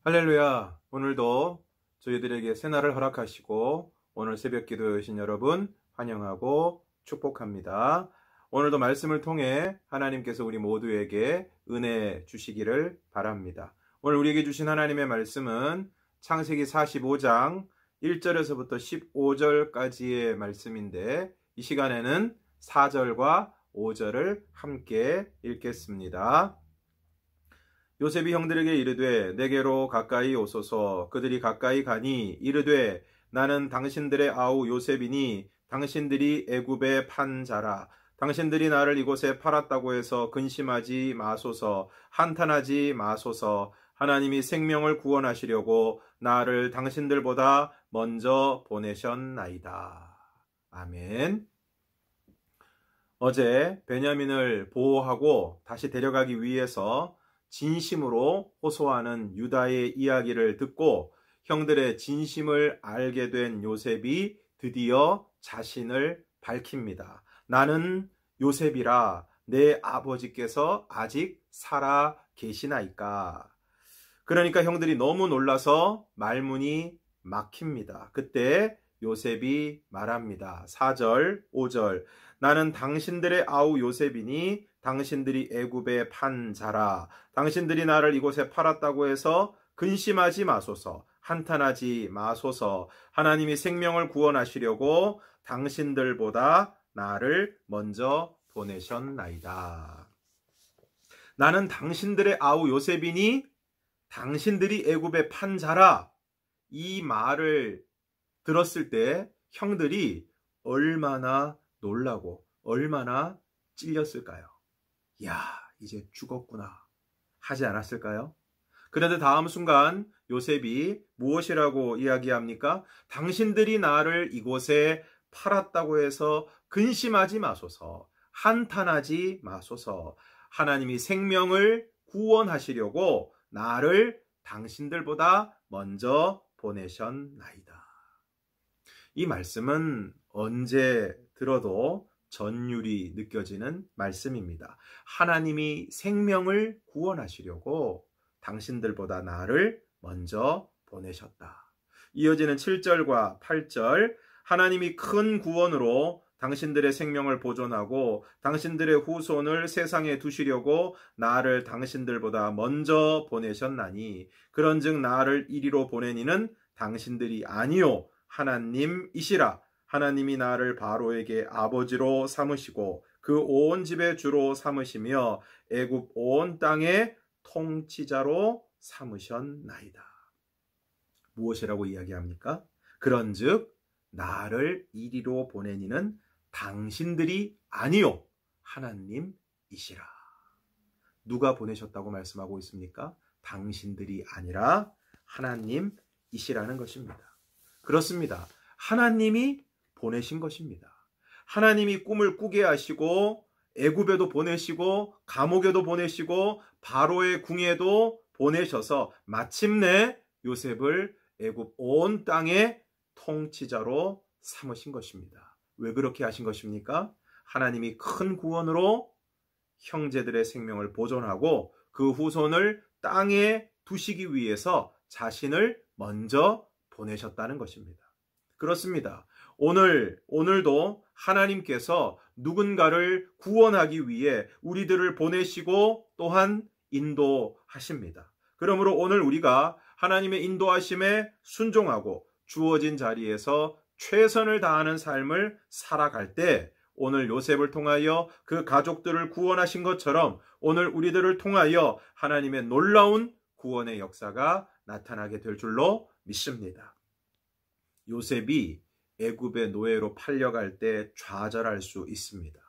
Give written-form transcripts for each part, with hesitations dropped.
할렐루야. 오늘도 저희들에게 새날을 허락하시고 오늘 새벽 기도에 오신 여러분 환영하고 축복합니다. 오늘도 말씀을 통해 하나님께서 우리 모두에게 은혜 주시기를 바랍니다. 오늘 우리에게 주신 하나님의 말씀은 창세기 45장 1절에서부터 15절까지의 말씀인데 이 시간에는 4절과 5절을 함께 읽겠습니다. 요셉이 형들에게 이르되 내게로 가까이 오소서. 그들이 가까이 가니 이르되 나는 당신들의 아우 요셉이니 당신들이 애굽에 판 자라. 당신들이 나를 이곳에 팔았다고 해서 근심하지 마소서. 한탄하지 마소서. 하나님이 생명을 구원하시려고 나를 당신들보다 먼저 보내셨나이다. 아멘. 어제 베냐민을 보호하고 다시 데려가기 위해서 진심으로 호소하는 유다의 이야기를 듣고 형들의 진심을 알게 된 요셉이 드디어 자신을 밝힙니다. 나는 요셉이라 내 아버지께서 아직 살아 계시나이까. 그러니까 형들이 너무 놀라서 말문이 막힙니다. 그때 요셉이 말합니다. 4절, 5절. 나는 당신들의 아우 요셉이니 당신들이 애굽에 판 자라. 당신들이 나를 이곳에 팔았다고 해서 근심하지 마소서. 한탄하지 마소서. 하나님이 생명을 구원하시려고 당신들보다 나를 먼저 보내셨나이다. 나는 당신들의 아우 요셉이니 당신들이 애굽에 판 자라. 이 말을 들었을 때 형들이 얼마나 놀라고 얼마나 찔렸을까요? 야, 이제 죽었구나 하지 않았을까요? 그런데 다음 순간 요셉이 무엇이라고 이야기합니까? 당신들이 나를 이곳에 팔았다고 해서 근심하지 마소서. 한탄하지 마소서. 하나님이 생명을 구원하시려고 나를 당신들보다 먼저 보내셨나이다. 이 말씀은 언제 들어도 전율이 느껴지는 말씀입니다. 하나님이 생명을 구원하시려고 당신들보다 나를 먼저 보내셨다. 이어지는 7절과 8절. 하나님이 큰 구원으로 당신들의 생명을 보존하고 당신들의 후손을 세상에 두시려고 나를 당신들보다 먼저 보내셨나니 그런즉 나를 이리로 보내니는 당신들이 아니요 하나님이시라. 하나님이 나를 바로에게 아버지로 삼으시고 그 온 집의 주로 삼으시며 애굽 온 땅의 통치자로 삼으셨나이다. 무엇이라고 이야기합니까? 그런즉 나를 이리로 보내니는 당신들이 아니요 하나님이시라. 누가 보내셨다고 말씀하고 있습니까? 당신들이 아니라 하나님이시라는 것입니다. 그렇습니다. 하나님이 보내신 것입니다. 하나님이 꿈을 꾸게 하시고 애굽에도 보내시고 감옥에도 보내시고 바로의 궁에도 보내셔서 마침내 요셉을 애굽 온 땅의 통치자로 삼으신 것입니다. 왜 그렇게 하신 것입니까? 하나님이 큰 구원으로 형제들의 생명을 보존하고 그 후손을 땅에 두시기 위해서 자신을 먼저 보내셨다는 것입니다. 그렇습니다. 오늘도 하나님께서 누군가를 구원하기 위해 우리들을 보내시고 또한 인도하십니다. 그러므로 오늘 우리가 하나님의 인도하심에 순종하고 주어진 자리에서 최선을 다하는 삶을 살아갈 때 오늘 요셉을 통하여 그 가족들을 구원하신 것처럼 오늘 우리들을 통하여 하나님의 놀라운 구원의 역사가 나타나게 될 줄로 믿습니다. 요셉이 애굽의 노예로 팔려갈 때 좌절할 수 있습니다.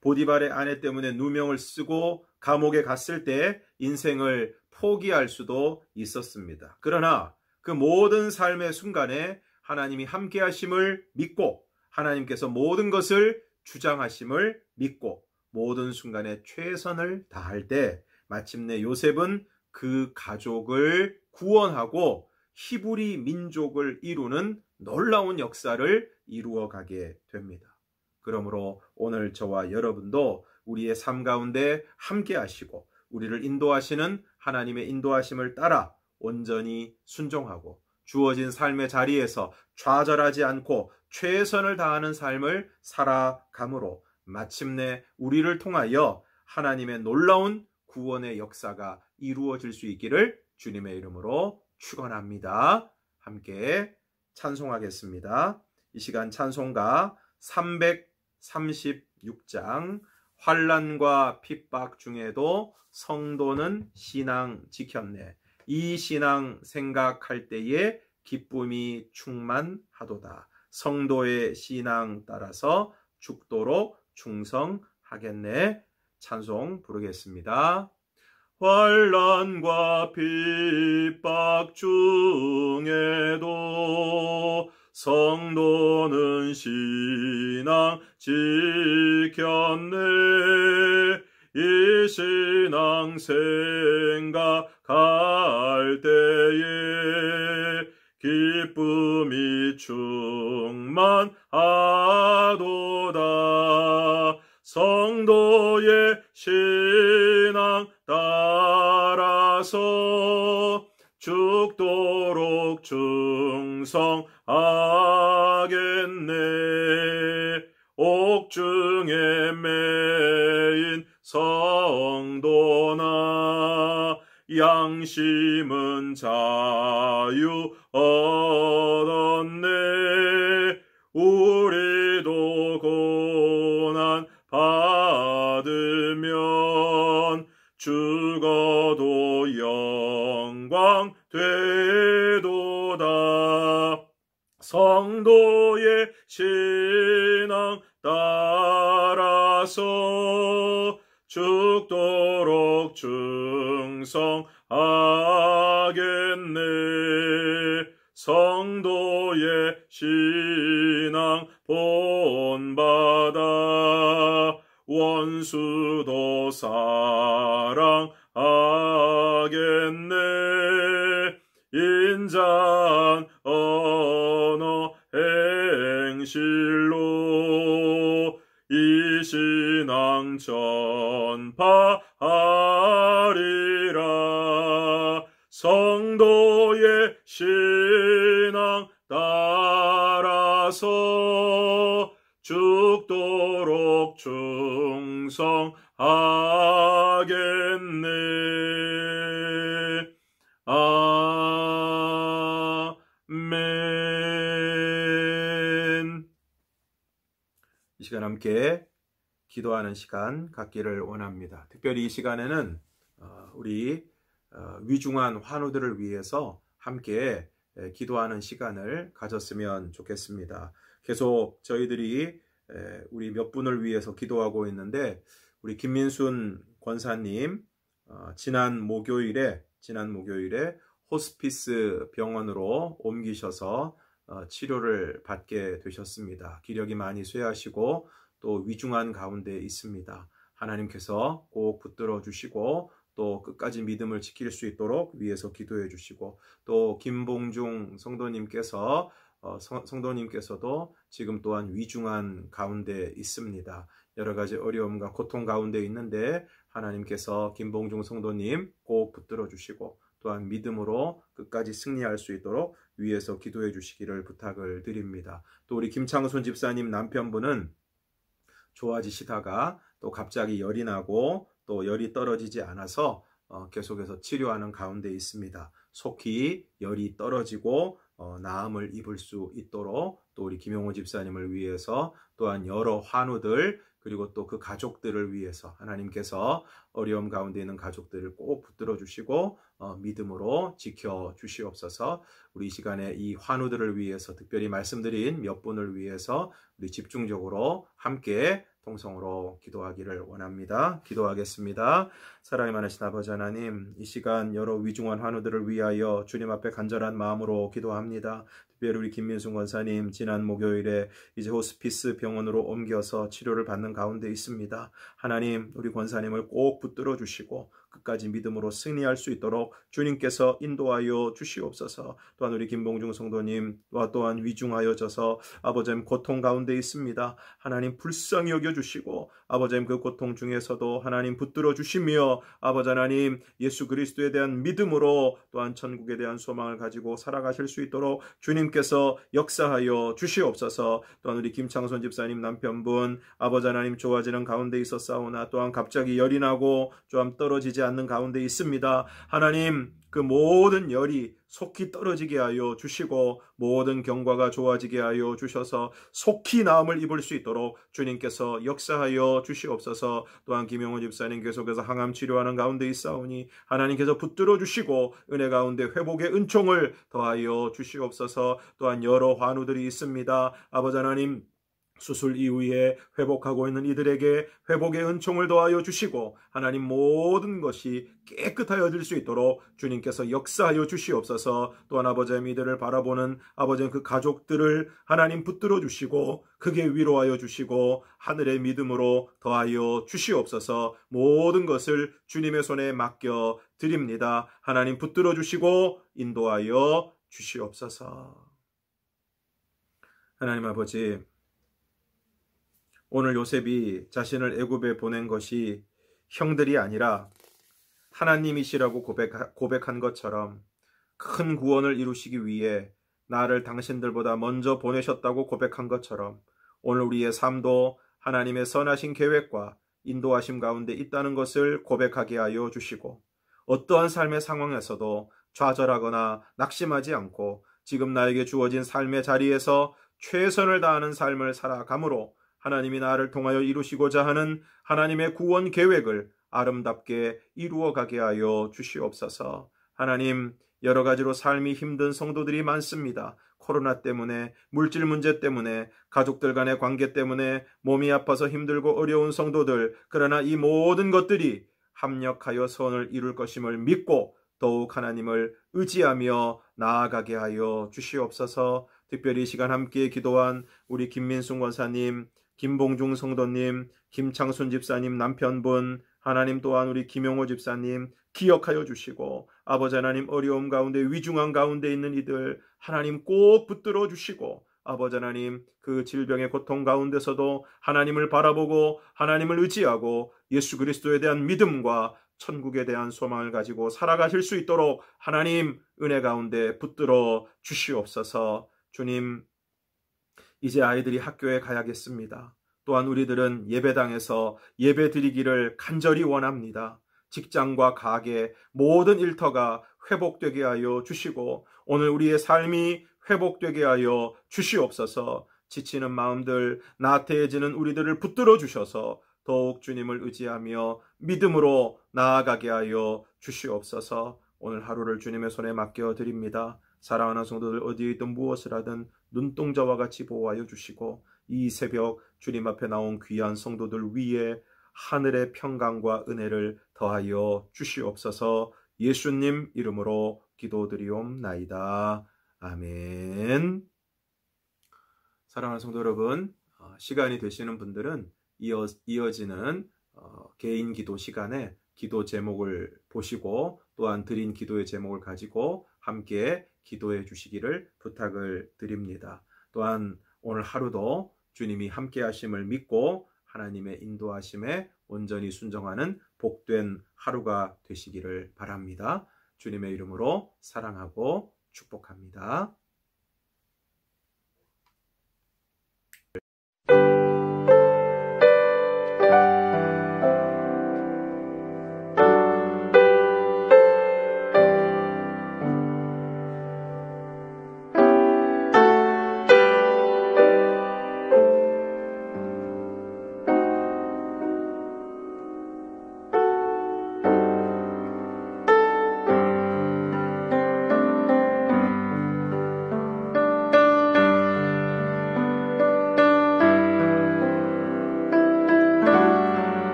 보디발의 아내 때문에 누명을 쓰고 감옥에 갔을 때 인생을 포기할 수도 있었습니다. 그러나 그 모든 삶의 순간에 하나님이 함께 하심을 믿고 하나님께서 모든 것을 주장하심을 믿고 모든 순간에 최선을 다할 때 마침내 요셉은 그 가족을 구원하고 히브리 민족을 이루는 놀라운 역사를 이루어가게 됩니다. 그러므로 오늘 저와 여러분도 우리의 삶 가운데 함께 하시고 우리를 인도하시는 하나님의 인도하심을 따라 온전히 순종하고 주어진 삶의 자리에서 좌절하지 않고 최선을 다하는 삶을 살아감으로 마침내 우리를 통하여 하나님의 놀라운 구원의 역사가 이루어질 수 있기를 주님의 이름으로 축원합니다. 함께 찬송하겠습니다. 이 시간 찬송가 336장 환난과 핍박 중에도 성도는 신앙 지켰네. 이 신앙 생각할 때에 기쁨이 충만하도다. 성도의 신앙 따라서 죽도록 충성하겠네. 찬송 부르겠습니다. 환난과 핍박 중에도 성도는 신앙 지켰네. 이 신앙 생각할 때에 기쁨이 충만하도다. 성도의 신앙 따라서 죽도록 충성하겠네. 옥중에 매인 성도나 양심은 자유 얻었네. 우리도 고난 받으면 죽어도 영광 되도다. 성도의 신앙 따라서 죽도록 충성하겠네. 성도의 신앙 본받아 원수도 사랑하겠네. 인자한 언어 행실로 이 신앙 전파하리라. 성도의 신앙 따라서 죽도록 충성하겠네. 아멘. 이 시간 함께 기도하는 시간 갖기를 원합니다. 특별히 이 시간에는 우리 위중한 환우들을 위해서 함께 기도하는 시간을 가졌으면 좋겠습니다. 계속 저희들이 우리 몇 분을 위해서 기도하고 있는데, 우리 김민순 권사님 지난 목요일에 호스피스 병원으로 옮기셔서 치료를 받게 되셨습니다. 기력이 많이 쇠하시고 또 위중한 가운데 있습니다. 하나님께서 꼭 붙들어 주시고 또 끝까지 믿음을 지킬 수 있도록 위에서 기도해 주시고, 또 김봉중 성도님께서도 지금 또한 위중한 가운데 있습니다. 여러 가지 어려움과 고통 가운데 있는데 하나님께서 김봉중 성도님 꼭 붙들어 주시고 또한 믿음으로 끝까지 승리할 수 있도록 위에서 기도해 주시기를 부탁을 드립니다. 또 우리 김창순 집사님 남편분은 좋아지시다가 또 갑자기 열이 나고 또 열이 떨어지지 않아서 계속해서 치료하는 가운데 있습니다. 속히 열이 떨어지고 나음을 입을 수 있도록 또 우리 김용호 집사님을 위해서, 또한 여러 환우들 그리고 또 그 가족들을 위해서 하나님께서 어려움 가운데 있는 가족들을 꼭 붙들어 주시고 믿음으로 지켜 주시옵소서. 우리 이 시간에 이 환우들을 위해서 특별히 말씀드린 몇 분을 위해서 우리 집중적으로 함께 통성으로 기도하기를 원합니다. 기도하겠습니다. 사랑이 많으신 아버지 하나님, 이 시간 여러 위중한 환우들을 위하여 주님 앞에 간절한 마음으로 기도합니다. 특별히 우리 김민순 권사님 지난 목요일에 이제 호스피스 병원으로 옮겨서 치료를 받는 가운데 있습니다. 하나님, 우리 권사님을 꼭 붙들어 주시고 끝까지 믿음으로 승리할 수 있도록 주님께서 인도하여 주시옵소서. 또한 우리 김봉중 성도님 또한 위중하여져서 아버지님 고통 가운데 있습니다. 하나님 불쌍히 여겨주시고 아버지님 그 고통 중에서도 하나님 붙들어 주시며 아버지 하나님 예수 그리스도에 대한 믿음으로 또한 천국에 대한 소망을 가지고 살아가실 수 있도록 주님께서 역사하여 주시옵소서. 또한 우리 김창손 집사님 남편분 아버지 하나님 좋아지는 가운데 있었사오나 또한 갑자기 열이 나고 좀 떨어지지 않는 가운데 있습니다. 하나님 그 모든 열이 속히 떨어지게 하여 주시고 모든 경과가 좋아지게 하여 주셔서 속히 나음을 입을 수 있도록 주님께서 역사하여 주시옵소서. 또한 김용호 집사님 계속해서 항암 치료하는 가운데 있사오니 하나님께서 붙들어 주시고 은혜 가운데 회복의 은총을 더하여 주시옵소서. 또한 여러 환우들이 있습니다. 아버지 하나님 수술 이후에 회복하고 있는 이들에게 회복의 은총을 더하여 주시고 하나님 모든 것이 깨끗하여질 수 있도록 주님께서 역사하여 주시옵소서. 또한 아버지의 이들을 바라보는 아버지의 그 가족들을 하나님 붙들어 주시고 크게 위로하여 주시고 하늘의 믿음으로 더하여 주시옵소서. 모든 것을 주님의 손에 맡겨 드립니다. 하나님 붙들어 주시고 인도하여 주시옵소서. 하나님 아버지, 오늘 요셉이 자신을 애굽에 보낸 것이 형들이 아니라 하나님이시라고 고백한 것처럼 큰 구원을 이루시기 위해 나를 당신들보다 먼저 보내셨다고 고백한 것처럼 오늘 우리의 삶도 하나님의 선하신 계획과 인도하심 가운데 있다는 것을 고백하게 하여 주시고 어떠한 삶의 상황에서도 좌절하거나 낙심하지 않고 지금 나에게 주어진 삶의 자리에서 최선을 다하는 삶을 살아감으로 하나님이 나를 통하여 이루시고자 하는 하나님의 구원 계획을 아름답게 이루어가게 하여 주시옵소서. 하나님, 여러 가지로 삶이 힘든 성도들이 많습니다. 코로나 때문에, 물질 문제 때문에, 가족들 간의 관계 때문에 몸이 아파서 힘들고 어려운 성도들, 그러나 이 모든 것들이 합력하여 선을 이룰 것임을 믿고 더욱 하나님을 의지하며 나아가게 하여 주시옵소서. 특별히 이 시간 함께 기도한 우리 김민숙 원사님, 김봉중 성도님, 김창순 집사님 남편분, 하나님 또한 우리 김용호 집사님 기억하여 주시고 아버지 하나님 어려움 가운데 위중한 가운데 있는 이들 하나님 꼭 붙들어 주시고 아버지 하나님 그 질병의 고통 가운데서도 하나님을 바라보고 하나님을 의지하고 예수 그리스도에 대한 믿음과 천국에 대한 소망을 가지고 살아가실 수 있도록 하나님 은혜 가운데 붙들어 주시옵소서. 주님, 이제 아이들이 학교에 가야겠습니다. 또한 우리들은 예배당에서 예배 드리기를 간절히 원합니다. 직장과 가게 모든 일터가 회복되게 하여 주시고 오늘 우리의 삶이 회복되게 하여 주시옵소서. 지치는 마음들, 나태해지는 우리들을 붙들어 주셔서 더욱 주님을 의지하며 믿음으로 나아가게 하여 주시옵소서. 오늘 하루를 주님의 손에 맡겨드립니다. 사랑하는 성도들 어디에 있든 무엇을 하든 눈동자와 같이 보호하여 주시고 이 새벽 주님 앞에 나온 귀한 성도들 위에 하늘의 평강과 은혜를 더하여 주시옵소서. 예수님 이름으로 기도드리옵나이다. 아멘. 사랑하는 성도 여러분, 시간이 되시는 분들은 이어지는 개인 기도 시간에 기도 제목을 보시고 또한 드린 기도의 제목을 가지고 함께 기도해 주시기를 부탁을 드립니다. 또한 오늘 하루도 주님이 함께 하심을 믿고 하나님의 인도하심에 온전히 순종하는 복된 하루가 되시기를 바랍니다. 주님의 이름으로 사랑하고 축복합니다.